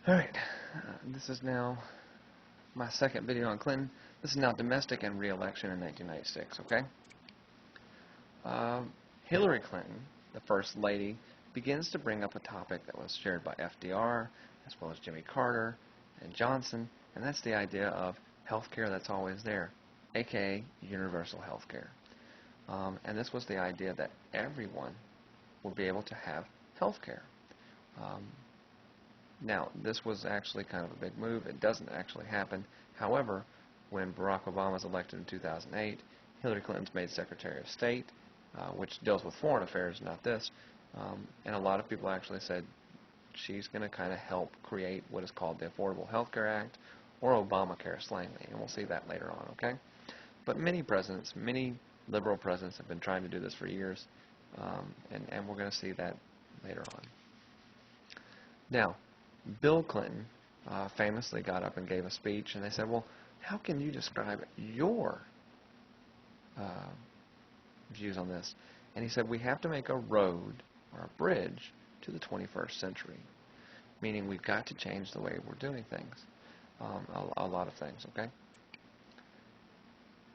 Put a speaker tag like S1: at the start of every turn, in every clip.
S1: Alright, this is now my second video on Clinton. This is now domestic and re-election in 1996, okay? Hillary Clinton, the First Lady, begins to bring up a topic that was shared by FDR, as well as Jimmy Carter and Johnson, and that's the idea of health care that's always there, aka universal health care. And this was the idea that everyone would be able to have health care. Now, this was actually kind of a big move. It doesn't actually happen. However, when Barack Obama was elected in 2008, Hillary Clinton's made Secretary of State, which deals with foreign affairs, not this. And a lot of people actually said she's going to kind of help create what is called the Affordable Health Care Act, or Obamacare slangly, and we'll see that later on, okay? But many presidents, many liberal presidents have been trying to do this for years, and we're going to see that later on. Now, Bill Clinton famously got up and gave a speech, and they said, well, how can you describe your views on this? And he said, we have to make a road or a bridge to the 21st century, meaning we've got to change the way we're doing things, a lot of things, okay?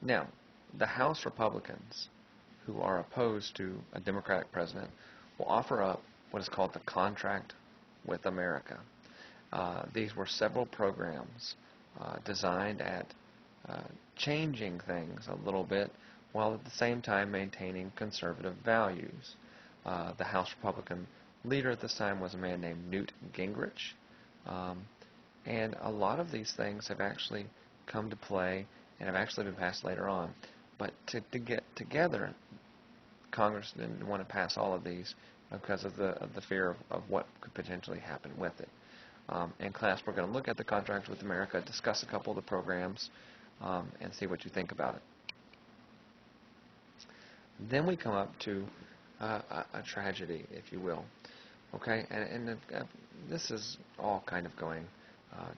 S1: Now, the House Republicans, who are opposed to a Democratic president, will offer up what is called the Contract with America. These were several programs designed at changing things a little bit while at the same time maintaining conservative values. The House Republican leader at this time was a man named Newt Gingrich, and a lot of these things have actually come to play and have actually been passed later on. But to get together, Congress didn't want to pass all of these because of the fear of what could potentially happen with it. In class, we're going to look at the Contract with America, discuss a couple of the programs, and see what you think about it. Then we come up to a tragedy, if you will. Okay, and this is all kind of going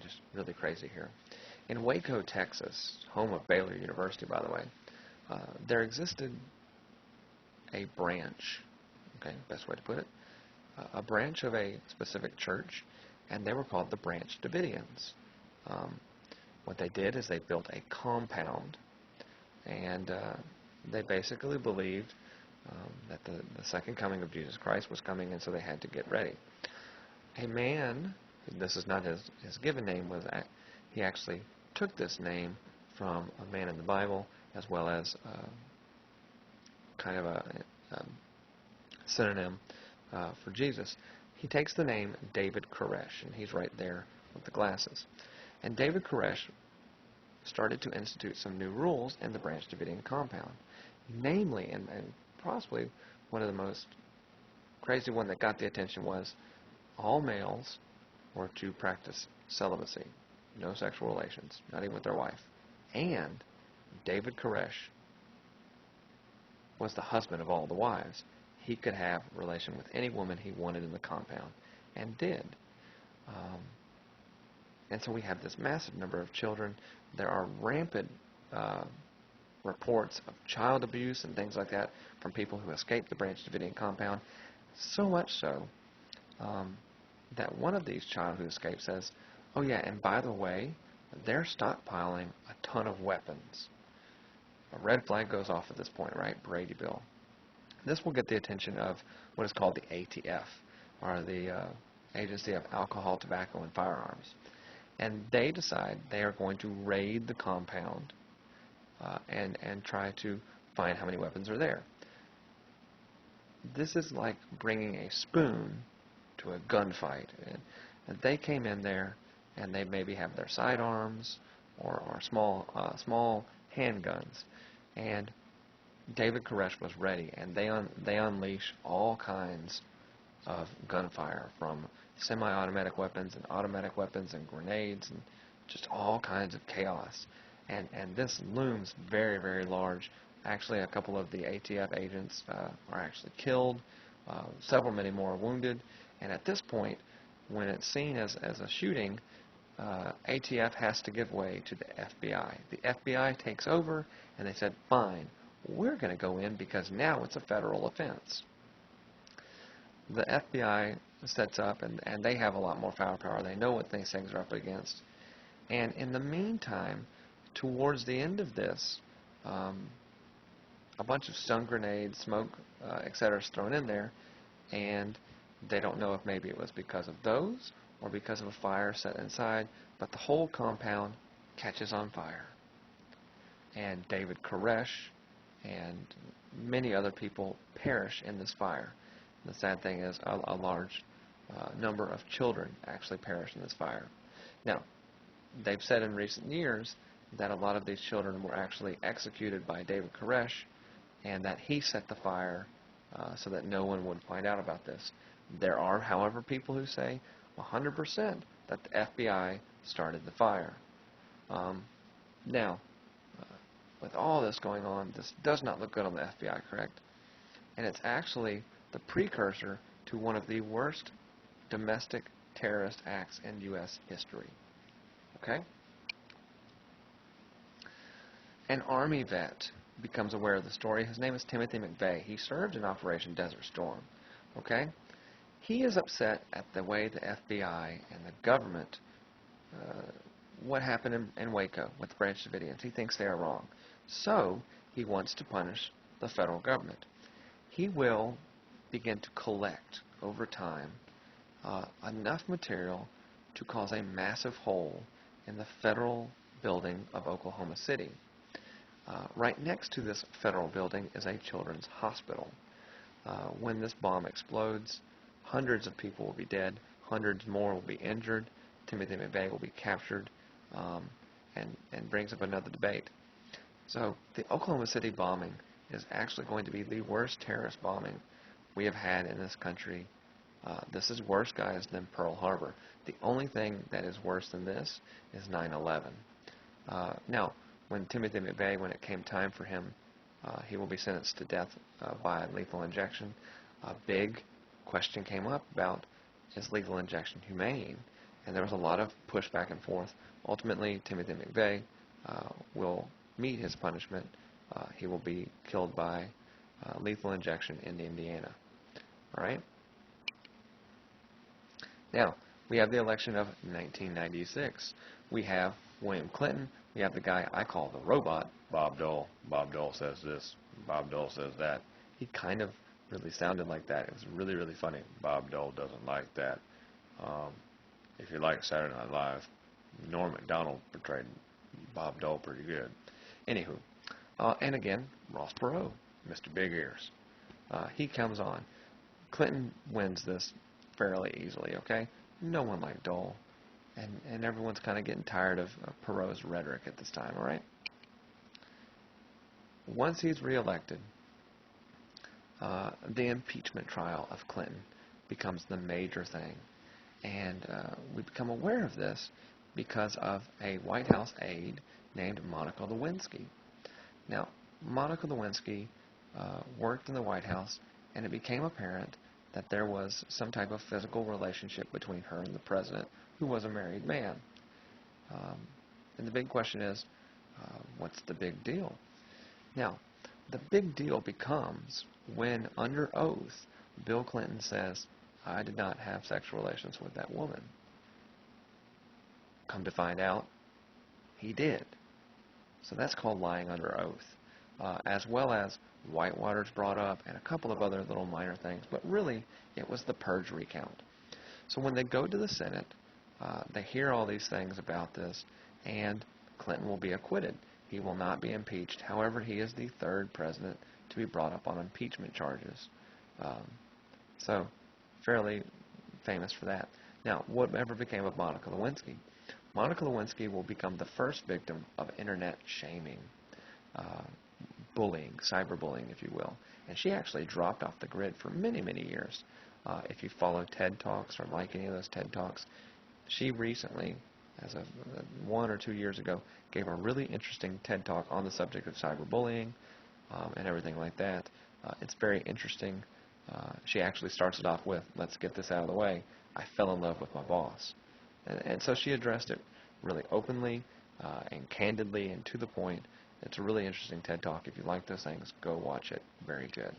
S1: just really crazy here. In Waco, Texas, home of Baylor University, by the way, there existed a branch, okay, best way to put it, a branch of a specific church, and they were called the Branch Davidians. What they did is they built a compound, and they basically believed that the second coming of Jesus Christ was coming, and so they had to get ready. A man, this is not his given name, he actually took this name from a man in the Bible, as well as kind of a synonym for Jesus. He takes the name David Koresh, and he's right there with the glasses. And David Koresh started to institute some new rules in the Branch Davidian compound. Namely, and possibly one of the most crazy one that got the attention, was all males were to practice celibacy, no sexual relations, not even with their wife. And David Koresh was the husband of all the wives. He could have relation with any woman he wanted in the compound, and did. And so we have this massive number of children. There are rampant reports of child abuse and things like that from people who escaped the Branch Davidian compound, so much so that one of these child who escaped says, oh yeah, and by the way, they're stockpiling a ton of weapons. A red flag goes off at this point, right? Brady Bill. This will get the attention of what is called the ATF, or the Agency of Alcohol, Tobacco, and Firearms. And they decide they are going to raid the compound and try to find how many weapons are there. This is like bringing a spoon to a gunfight. And they came in there, and they maybe have their sidearms or small handguns. And David Koresh was ready, and they unleash all kinds of gunfire, from semi-automatic weapons and automatic weapons and grenades and just all kinds of chaos. And this looms very, very large. Actually, a couple of the ATF agents are actually killed. Many more are wounded. And at this point, when it's seen as a shooting, ATF has to give way to the FBI. The FBI takes over, and they said, fine, we're going to go in because now it's a federal offense. The FBI sets up, and they have a lot more firepower. They know what these things are up against. And in the meantime, towards the end of this, a bunch of stun grenades, smoke, etc. is thrown in there, and they don't know if maybe it was because of those or because of a fire set inside, but the whole compound catches on fire. And David Koresh and many other people perish in this fire. And the sad thing is a large number of children actually perish in this fire. Now, they've said in recent years that a lot of these children were actually executed by David Koresh, and that he set the fire so that no one would find out about this. There are, however, people who say 100% that the FBI started the fire. Now, with all this going on, this does not look good on the FBI, correct? And it's actually the precursor to one of the worst domestic terrorist acts in U.S. history. Okay? An Army vet becomes aware of the story. His name is Timothy McVeigh. He served in Operation Desert Storm. Okay? He is upset at the way the FBI and the government, what happened in Waco with the Branch Davidians. He thinks they are wrong. So he wants to punish the federal government. He will begin to collect over time enough material to cause a massive hole in the federal building of Oklahoma City. Right next to this federal building is a children's hospital. When this bomb explodes, hundreds of people will be dead, hundreds more will be injured. Timothy McVeigh will be captured, and brings up another debate. So the Oklahoma City bombing is actually going to be the worst terrorist bombing we have had in this country. This is worse, guys, than Pearl Harbor. The only thing that is worse than this is 9/11. Now, when Timothy McVeigh, when it came time for him, he will be sentenced to death by lethal injection. A big question came up about, is lethal injection humane? And there was a lot of push back and forth. Ultimately, Timothy McVeigh will meet his punishment. He will be killed by lethal injection in Indiana. All right? Now, we have the election of 1996. We have William Clinton. We have the guy I call the robot, Bob Dole. Bob Dole says this. Bob Dole says that. He kind of really sounded like that. It was really, really funny. Bob Dole doesn't like that. If you like Saturday Night Live, Norm Macdonald portrayed Bob Dole pretty good. Anywho, and again, Ross Perot, Mr. Big Ears. He comes on. Clinton wins this fairly easily, okay? No one liked Dole, and everyone's kind of getting tired of Perot's rhetoric at this time, all right? Once he's reelected, the impeachment trial of Clinton becomes the major thing. And we become aware of this because of a White House aide named Monica Lewinsky. Now, Monica Lewinsky worked in the White House, and it became apparent that there was some type of physical relationship between her and the president, who was a married man. And the big question is, what's the big deal? Now, the big deal becomes when, under oath, Bill Clinton says, I did not have sexual relations with that woman. Come to find out, he did. So that's called lying under oath, as well as Whitewater's brought up and a couple of other little minor things, but really it was the perjury count. So when they go to the Senate, they hear all these things about this, and Clinton will be acquitted. He will not be impeached. However, he is the third president to be brought up on impeachment charges. So fairly famous for that. Now, whatever became of Monica Lewinsky? Monica Lewinsky will become the first victim of internet shaming, bullying, cyberbullying, if you will. And she actually dropped off the grid for many, many years. If you follow TED Talks or like any of those TED Talks, she recently, as of 1 or 2 years ago, gave a really interesting TED Talk on the subject of cyberbullying and everything like that. It's very interesting. She actually starts it off with, let's get this out of the way. I fell in love with my boss. And so she addressed it really openly and candidly and to the point. It's a really interesting TED Talk. If you like those things, go watch it. Very good.